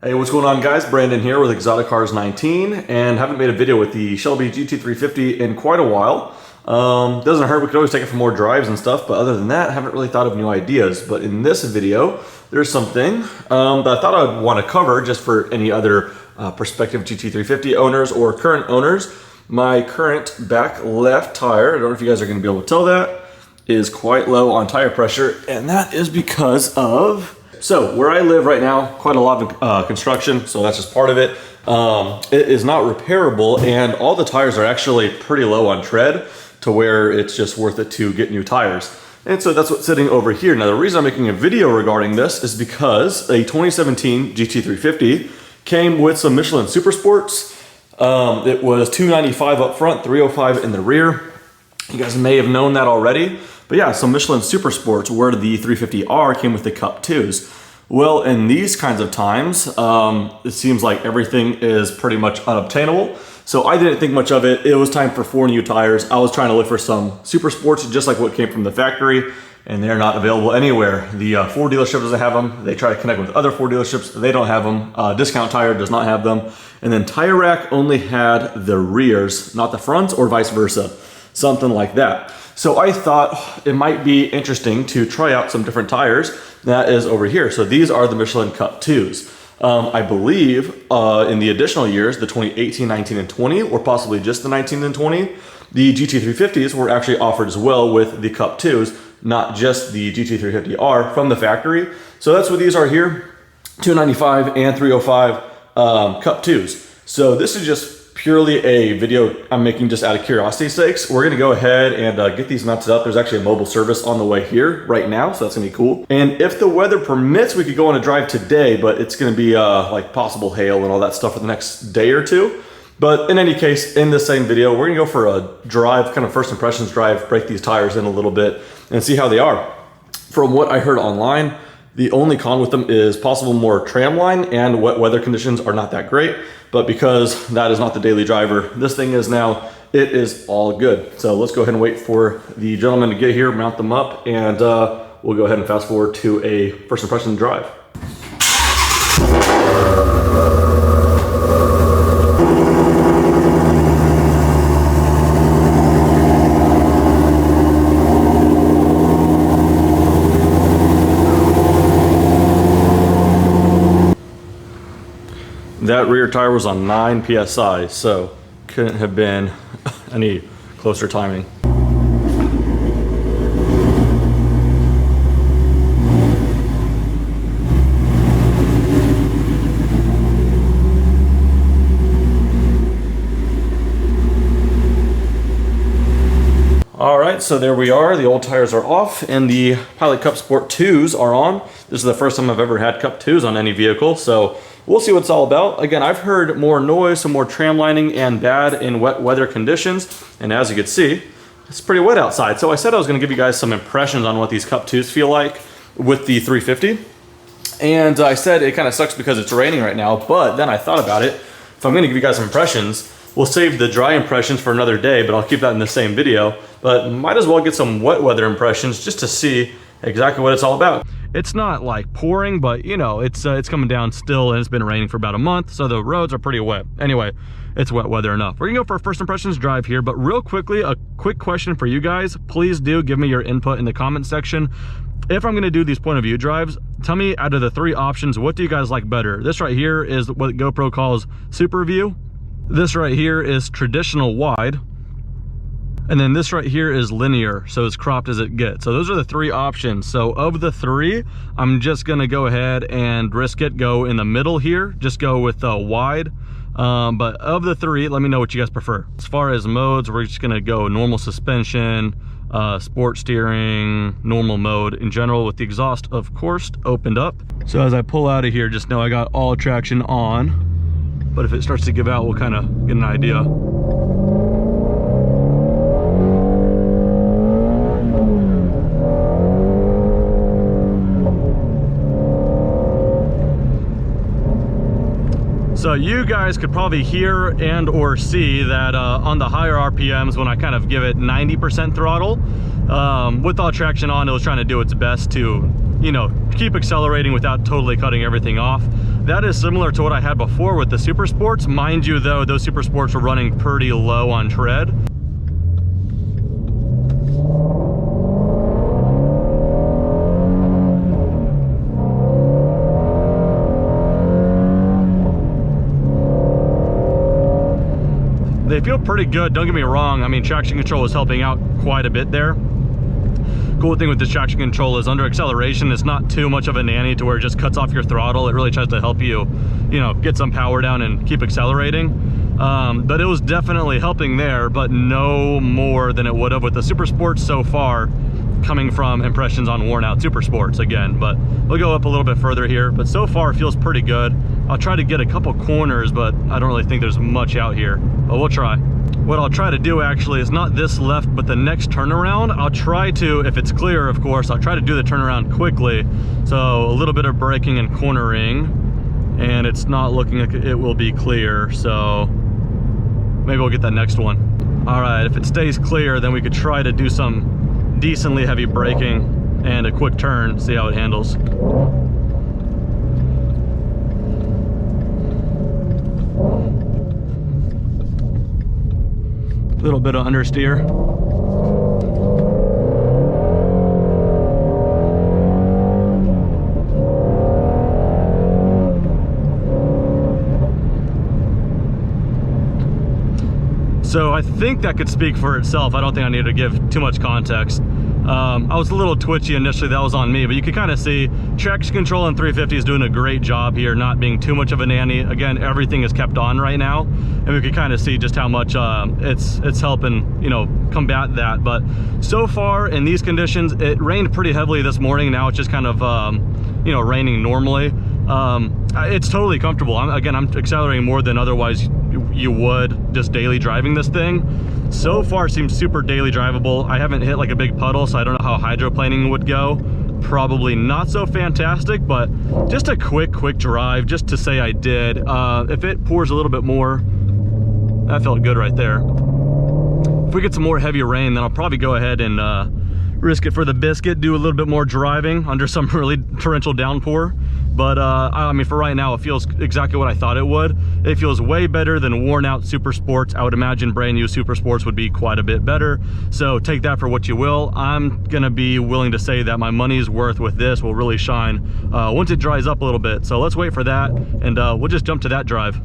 Hey, what's going on guys? Brandon here with Exotic Cars 19 and haven't made a video with the Shelby GT350 in quite a while. Doesn't hurt, we could always take it for more drives and stuff, but other than that, I haven't really thought of new ideas. But in this video, there's something that I thought I'd want to cover just for any other prospective GT350 owners or current owners. My current back left tire, I don't know if you guys are going to be able to tell that, is quite low on tire pressure, and that is because of... So where I live right now, quite a lot of construction, so that's just part of it. It is not repairable, and all the tires are actually pretty low on tread to where it's just worth it to get new tires. And so that's what's sitting over here. Now the reason I'm making a video regarding this is because a 2017 GT350 came with some Michelin Super Sports. It was $295 up front, $305 in the rear. You guys may have known that already. But yeah, so Michelin Super Sports, where the 350R came with the Cup 2s. Well, in these kinds of times, it seems like everything is pretty much unobtainable. So I didn't think much of it. It was time for 4 new tires. I was trying to look for some Super Sports, just like what came from the factory, and they're not available anywhere. The Ford dealership doesn't have them. They try to connect with other Ford dealerships. They don't have them. Discount Tire does not have them. And then Tire Rack only had the rears, not the fronts, or vice versa. Something like that. So I thought it might be interesting to try out some different tires. That is over here. So these are the Michelin Cup 2s. I believe in the additional years, the 2018, 19, and 20, or possibly just the 19 and 20, the GT350s were actually offered as well with the Cup 2s, not just the GT350R from the factory. So that's what these are here, $295 and $305 Cup 2s. So this is just purely a video I'm making just out of curiosity's sakes. We're gonna go ahead and get these mounted up. There's actually a mobile service on the way here right now, so that's gonna be cool. And if the weather permits, we could go on a drive today, but it's gonna be like possible hail and all that stuff for the next day or two. But in any case, in the same video, we're gonna go for a drive, kind of first impressions drive, break these tires in a little bit and see how they are. From what I heard online, the only con with them is possible more tram line, and wet weather conditions are not that great. But because that is not the daily driver, this thing is now, it is all good. So let's go ahead and wait for the gentleman to get here, mount them up, and we'll go ahead and fast forward to a first impression drive. That rear tire was on 9 PSI, so couldn't have been any closer timing. All right, so there we are. The old tires are off and the Pilot Cup Sport 2s are on. This is the first time I've ever had Cup 2s on any vehicle, so we'll see what it's all about. Again, I've heard more noise, some more tram lining, and bad in wet weather conditions. And as you can see, it's pretty wet outside. So I said I was gonna give you guys some impressions on what these Cup 2s feel like with the 350. And I said it kind of sucks because it's raining right now, but then I thought about it. If I'm gonna give you guys some impressions, we'll save the dry impressions for another day, but I'll keep that in the same video. But might as well get some wet weather impressions just to see exactly what it's all about. It's not like pouring, but you know, it's coming down still, and it's been raining for about a month, so the roads are pretty wet. Anyway, it's wet weather enough. We're gonna go for a first impressions drive here, but real quickly, a quick question for you guys. Please do give me your input in the comment section. If I'm gonna do these point of view drives, tell me out of the 3 options, what do you guys like better? This right here is what GoPro calls Super View. This right here is traditional wide. And then this right here is linear, so as cropped as it gets. So those are the 3 options. So of the 3, I'm just gonna go ahead and risk it, go in the middle here, just go with wide. But of the 3, let me know what you guys prefer. As far as modes, we're just gonna go normal suspension, sport steering, normal mode in general, with the exhaust, of course, opened up. So as I pull out of here, just know I got all traction on. But if it starts to give out, we'll kind of get an idea. So you guys could probably hear and or see that on the higher RPMs, when I kind of give it 90% throttle, with all traction on, it was trying to do its best to, you know, keep accelerating without totally cutting everything off. That is similar to what I had before with the Super Sports. Mind you though, those Super Sports were running pretty low on tread. They feel pretty good, don't get me wrong. I mean, traction control is helping out quite a bit there. Cool thing with this traction control is under acceleration, it's not too much of a nanny to where it just cuts off your throttle. It really tries to help you, you know, get some power down and keep accelerating. But it was definitely helping there, but no more than it would have with the Super Sports so far, coming from impressions on worn out Super Sports again. But we'll go up a little bit further here, but so far it feels pretty good. I'll try to get a couple corners, but I don't really think there's much out here, but we'll try. What I'll try to do actually is not this left, but the next turnaround. I'll try to, if it's clear, of course, I'll try to do the turnaround quickly. So a little bit of braking and cornering, and it's not looking like it will be clear. So maybe we'll get that next one. All right, if it stays clear, then we could try to do some decently heavy braking and a quick turn, see how it handles. Little bit of understeer. So I think that could speak for itself. I don't think I need to give too much context. I was a little twitchy initially, that was on me, but you can kind of see traction control in 350 is doing a great job here, not being too much of a nanny. Again, everything is kept on right now, and we can kind of see just how much it's helping, you know, combat that. But so far in these conditions, it rained pretty heavily this morning. Now it's just kind of, you know, raining normally. It's totally comfortable. I'm accelerating more than otherwise you would just daily driving this thing. So far seems super daily drivable. I haven't hit like a big puddle, so I don't know how hydroplaning would go. Probably not so fantastic, but just a quick drive just to say I did. If it pours a little bit more, that felt good right there. If we get some more heavy rain, then I'll probably go ahead and risk it for the biscuit, do a little bit more driving under some really torrential downpour. But I mean, for right now, it feels exactly what I thought it would. It feels way better than worn out Super Sports. I would imagine brand new Super Sports would be quite a bit better. So take that for what you will. I'm gonna be willing to say that my money's worth with this will really shine once it dries up a little bit. So let's wait for that, and we'll just jump to that drive.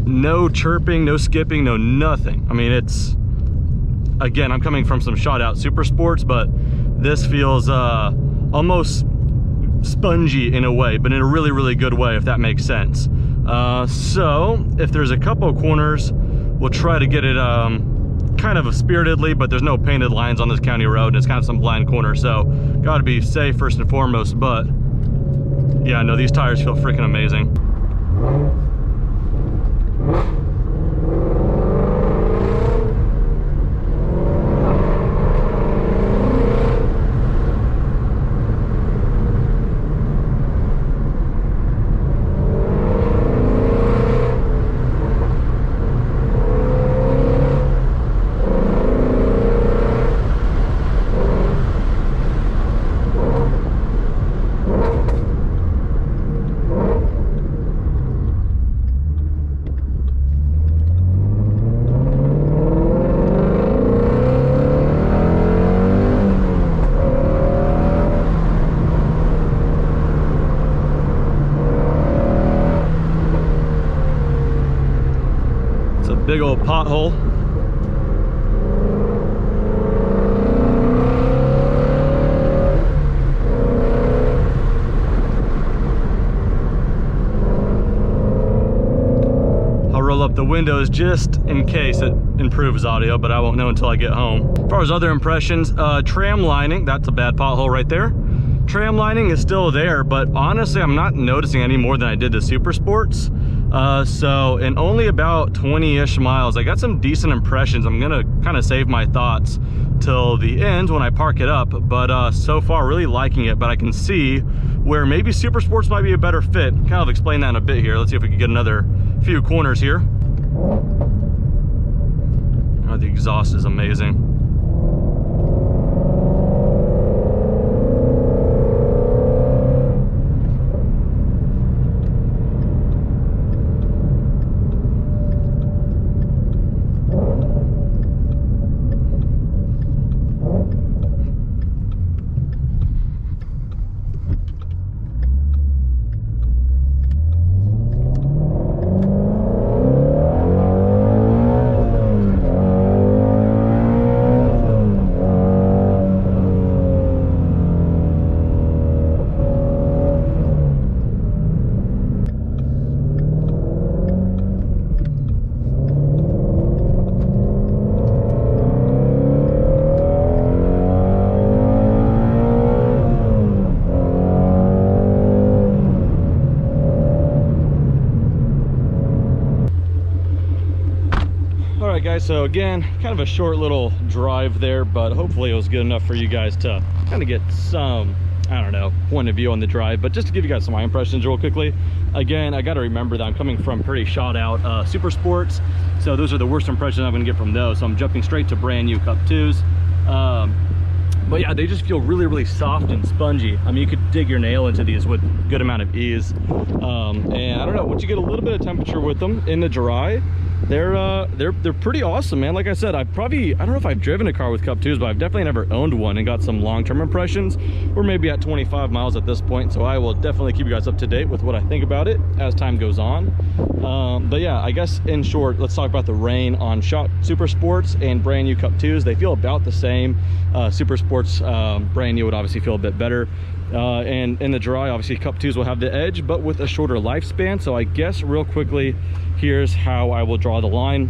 No chirping, no skipping, no nothing. I mean, it's, again, I'm coming from some shot out Super Sports, but this feels almost spongy in a way, but in a really good way, if that makes sense. So if there's a couple of corners, we'll try to get it kind of spiritedly, but there's no painted lines on this county road, and it's kind of some blind corner, so gotta be safe first and foremost. But yeah, no, these tires feel freaking amazing. Big old pothole. I'll roll up the windows just in case it improves audio, but I won't know until I get home. As far as other impressions, tram lining, that's a bad pothole right there. Tram lining is still there, but honestly, I'm not noticing any more than I did the Super Sports. So in only about 20-ish miles, I got some decent impressions. I'm gonna kind of save my thoughts till the end when I park it up, but so far really liking it. But I can see where maybe Super Sports might be a better fit. Kind of explain that in a bit here. Let's see if we can get another few corners here. Oh, the exhaust is amazing. right, guys, so again, kind of a short little drive there, but hopefully it was good enough for you guys to kind of get some, I don't know, point of view on the drive. But just to give you guys some of my impressions real quickly, again, I got to remember that I'm coming from pretty shot out super sports, so those are the worst impressions I'm going to get from those. So I'm jumping straight to brand new Cup 2s. But yeah, they just feel really, really soft and spongy. I mean, you could dig your nail into these with a good amount of ease. And I don't know, once you get a little bit of temperature with them in the dry, they're pretty awesome, man. Like I said, I don't know if I've driven a car with Cup 2s, but I've definitely never owned one and got some long-term impressions. We're maybe at 25 miles at this point, so I will definitely keep you guys up to date with what I think about it as time goes on. But yeah, I guess in short, let's talk about the rain on shot Super Sports and brand new Cup 2s. They feel about the same. Super Sports brand new would obviously feel a bit better. And in the dry, obviously Cup 2s will have the edge, but with a shorter lifespan. So I guess real quickly, here's how I will draw the line.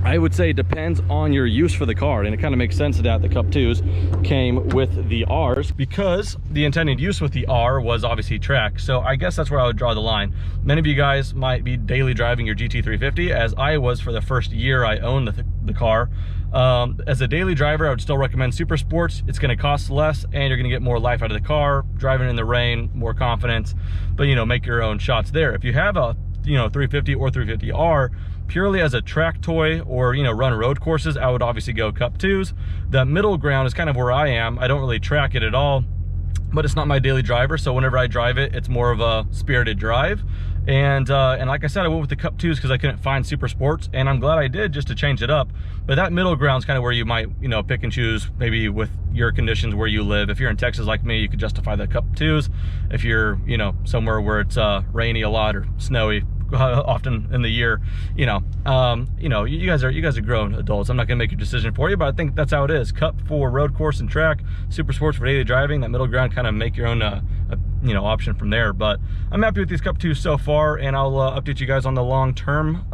I would say it depends on your use for the car, and it kind of makes sense that the Cup 2s came with the Rs because the intended use with the R was obviously track. So I guess that's where I would draw the line. Many of you guys might be daily driving your GT350, as I was for the first year I owned the car. As a daily driver, I would still recommend Super Sports. It's going to cost less, and you're going to get more life out of the car, driving in the rain, more confidence, but you know, make your own shots there. If you have a 350 or 350R purely as a track toy, or run road courses, I would obviously go Cup 2s. The middle ground is kind of where I am. I don't really track it at all, but it's not my daily driver, so whenever I drive it, it's more of a spirited drive. And like I said, I went with the Cup 2s because I couldn't find Super Sports, and I'm glad I did, just to change it up. But that middle ground is kind of where you might pick and choose, maybe with your conditions where you live. If you're in Texas like me, you could justify the Cup 2s. If you're somewhere where it's rainy a lot or snowy often in the year, you guys are grown adults. I'm not gonna make your decision for you, but I think that's how it is. Cup for road course and track, Super Sports for daily driving. That middle ground, kind of make your own option from there. But I'm happy with these Cup 2s so far, and I'll update you guys on the long-term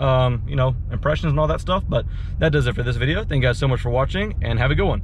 impressions and all that stuff. But that does it for this video. Thank you guys so much for watching, and have a good one.